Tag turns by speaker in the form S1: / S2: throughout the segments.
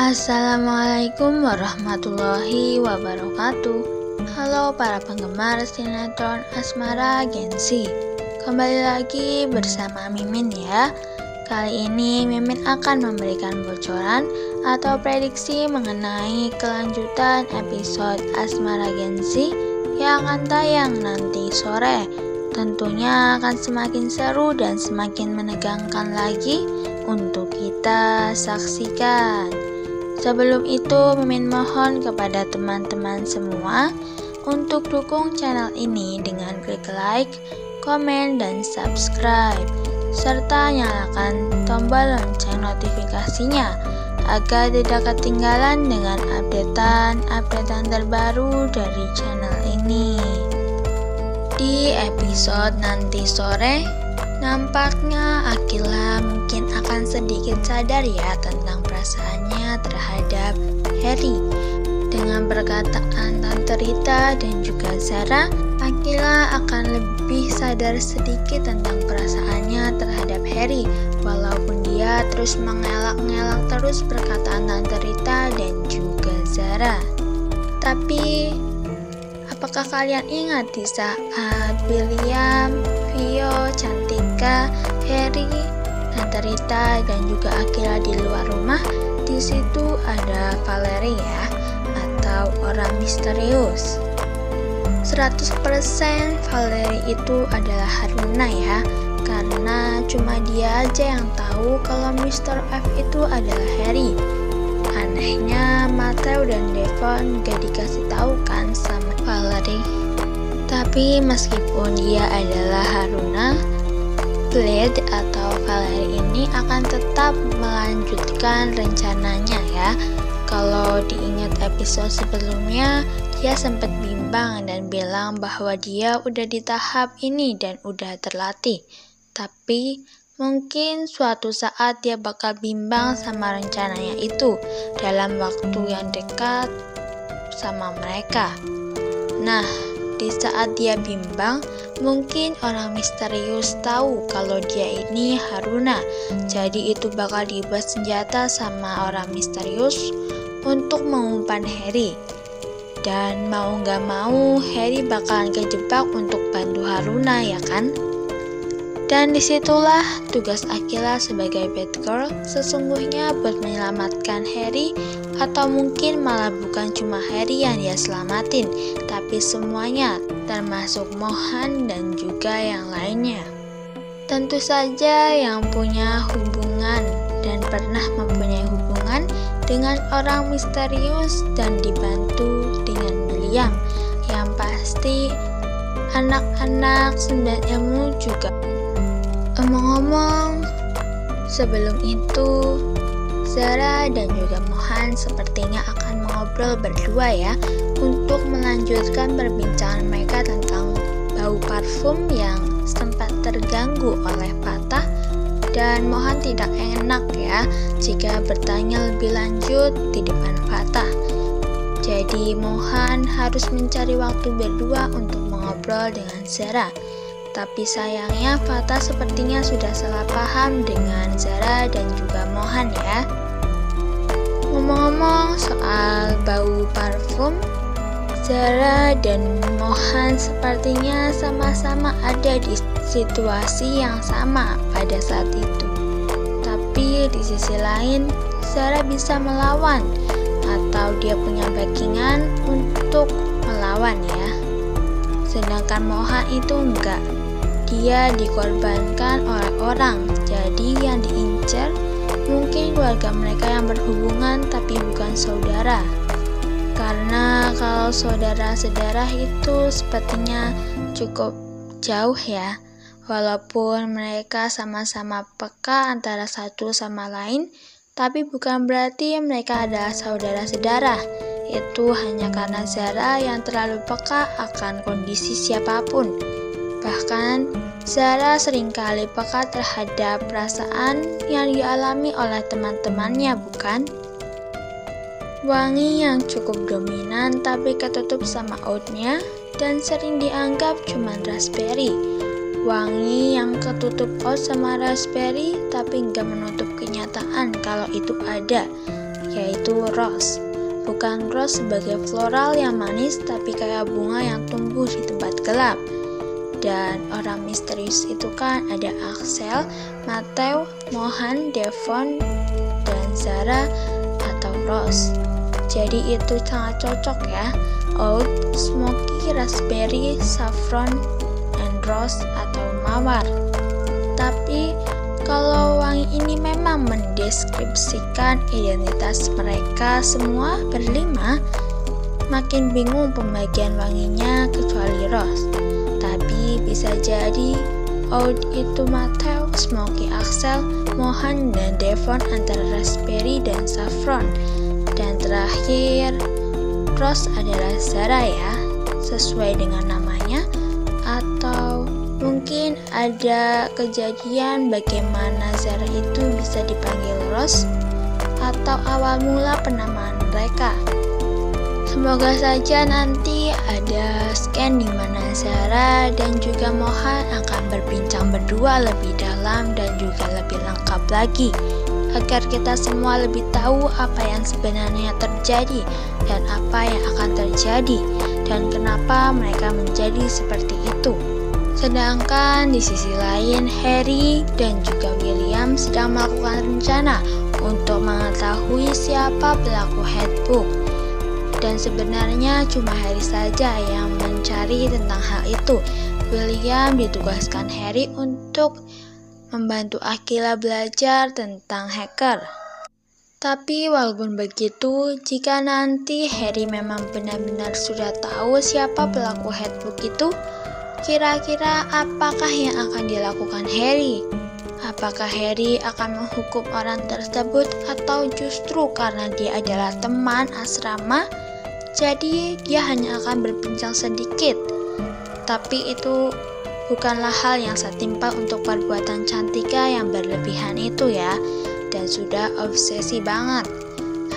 S1: Assalamualaikum warahmatullahi wabarakatuh. Halo para penggemar sinetron Asmara Gen-Z. Kembali lagi bersama Mimin ya. Kali ini Mimin akan memberikan bocoran atau prediksi mengenai kelanjutan episode Asmara Gen-Z yang akan tayang nanti sore. Tentunya akan semakin seru dan semakin menegangkan lagi untuk kita saksikan. Sebelum itu, Mimin mohon kepada teman-teman semua untuk dukung channel ini dengan klik like, komen, dan subscribe, serta nyalakan tombol lonceng notifikasinya agar tidak ketinggalan dengan updatean terbaru dari channel ini. Di episode nanti sore, nampaknya Akila mungkin akan sedikit sadar ya tentang perasaannya terhadap Harry. Dengan perkataan Tante Rita dan juga Zara, Akila akan lebih sadar sedikit tentang perasaannya terhadap Harry, walaupun dia terus mengelak-ngelak terus perkataan Tante Rita dan juga Zara. Tapi apakah kalian ingat di saat William, Vio, Cantika, Harry, Tante Rita, dan juga Akila di luar rumah? Di situ ada Valerie ya, atau orang misterius. 100% Valerie itu adalah Haruna ya, karena cuma dia aja yang tahu kalau Mr. F itu adalah Harry. Anehnya Mateo dan Devon gak dikasih tahu kan sama Valerie. Tapi meskipun dia adalah Haruna, Blade atau Valerie ini akan tetap melanjutkan rencananya ya. Kalau diingat episode sebelumnya, dia sempat bimbang dan bilang bahwa dia udah di tahap ini dan udah terlatih. Tapi mungkin suatu saat dia bakal bimbang sama rencananya itu dalam waktu yang dekat sama mereka. Nah, di saat dia bimbang, mungkin orang misterius tahu kalau dia ini Haruna. Jadi itu bakal dibuat senjata sama orang misterius untuk mengumpan Harry. Dan mau gak mau, Harry bakalan kejebak untuk bantu Haruna ya kan? Dan disitulah tugas Akila sebagai bad girl sesungguhnya buat menyelamatkan Harry, atau mungkin malah bukan cuma Harry yang dia selamatin, tapi semuanya termasuk Mohan dan juga yang lainnya. Tentu saja yang punya hubungan dan pernah mempunyai hubungan dengan orang misterius dan dibantu dengan William. Yang pasti anak-anak 9 ilmu juga. Omong-omong, sebelum itu Zara dan juga Mohan sepertinya akan mengobrol berdua ya untuk melanjutkan perbincangan mereka tentang bau parfum yang sempat terganggu oleh Fatah, dan Mohan tidak enak ya jika bertanya lebih lanjut di depan Fatah. Jadi Mohan harus mencari waktu berdua untuk mengobrol dengan Zara. Tapi sayangnya Fatah sepertinya sudah salah paham dengan Zara dan juga Mohan ya. Ngomong-ngomong soal bau parfum, Zara dan Mohan sepertinya sama-sama ada di situasi yang sama pada saat itu. Tapi di sisi lain, Zara bisa melawan atau dia punya backingan untuk melawan ya. Sedangkan Mohan itu enggak. Dia dikorbankan oleh orang, jadi yang diincar mungkin keluarga mereka yang berhubungan tapi bukan saudara. Karena kalau saudara sedarah itu sepertinya cukup jauh ya. Walaupun mereka sama-sama peka antara satu sama lain, tapi bukan berarti mereka adalah saudara sedarah. Itu hanya karena Zara yang terlalu peka akan kondisi siapapun. Bahkan, Zara seringkali peka terhadap perasaan yang dialami oleh teman-temannya, bukan? Wangi yang cukup dominan tapi ketutup sama oatnya dan sering dianggap cuma raspberry. Wangi yang ketutup oat sama raspberry tapi nggak menutup kenyataan kalau itu ada, yaitu rose. Bukan rose sebagai floral yang manis, tapi kayak bunga yang tumbuh di tempat gelap. Dan orang misterius itu kan ada Axel, Matthew, Mohan, Devon, dan Zara atau Rose. Jadi itu sangat cocok ya. Oud, smoky, raspberry, saffron, and rose atau mawar. Tapi kalau wangi ini memang mendeskripsikan identitas mereka semua berlima, makin bingung pembagian wanginya kecuali rose. Tapi bisa jadi Oud itu Matthew, smoky Axel, Mohan, dan Devon antara raspberry dan saffron. Dan terakhir, rose adalah Zara ya, sesuai dengan namanya. Atau mungkin ada kejadian bagaimana Zara itu bisa dipanggil Rose, atau awal mula penamaan mereka. Semoga saja nanti ada scan di mana Zara dan juga Mohan akan berbincang berdua lebih dalam dan juga lebih lengkap lagi, agar kita semua lebih tahu apa yang sebenarnya terjadi dan apa yang akan terjadi dan kenapa mereka menjadi seperti itu. Sedangkan di sisi lain, Harry dan juga William sedang melakukan rencana untuk mengetahui siapa pelaku Headbook. Dan sebenarnya cuma Harry saja yang mencari tentang hal itu. William ditugaskan Harry untuk membantu Aquila belajar tentang hacker. Tapi walaupun begitu, jika nanti Harry memang benar-benar sudah tahu siapa pelaku Headbook itu, kira-kira apakah yang akan dilakukan Harry? Apakah Harry akan menghukum orang tersebut atau justru karena dia adalah teman asrama, jadi dia hanya akan berbincang sedikit? Tapi itu bukanlah hal yang setimpal untuk perbuatan Cantika yang berlebihan itu ya, dan sudah obsesi banget.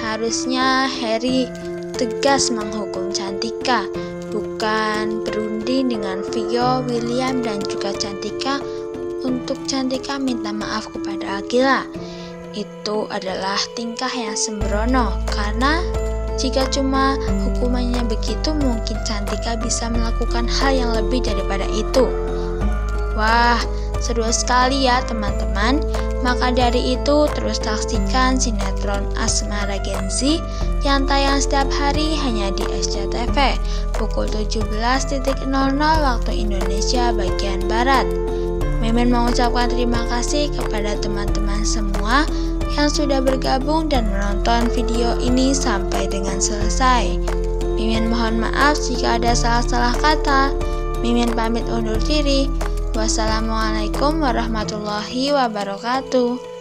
S1: Harusnya Harry tegas menghukum Cantika, bukan berunding dengan Vio, William, dan juga Cantika untuk Cantika minta maaf kepada Aquila. Itu adalah tingkah yang sembrono, karena jika cuma hukumannya begitu, mungkin Cantika bisa melakukan hal yang lebih daripada itu. Wah, seru sekali ya teman-teman. Maka dari itu, terus saksikan sinetron Asmara Gen Z yang tayang setiap hari hanya di SCTV pukul 17.00 waktu Indonesia bagian Barat. Mimin mengucapkan terima kasih kepada teman-teman semua yang sudah bergabung dan menonton video ini sampai dengan selesai. Mimin mohon maaf jika ada salah-salah kata. Mimin pamit undur diri. Wassalamualaikum warahmatullahi wabarakatuh.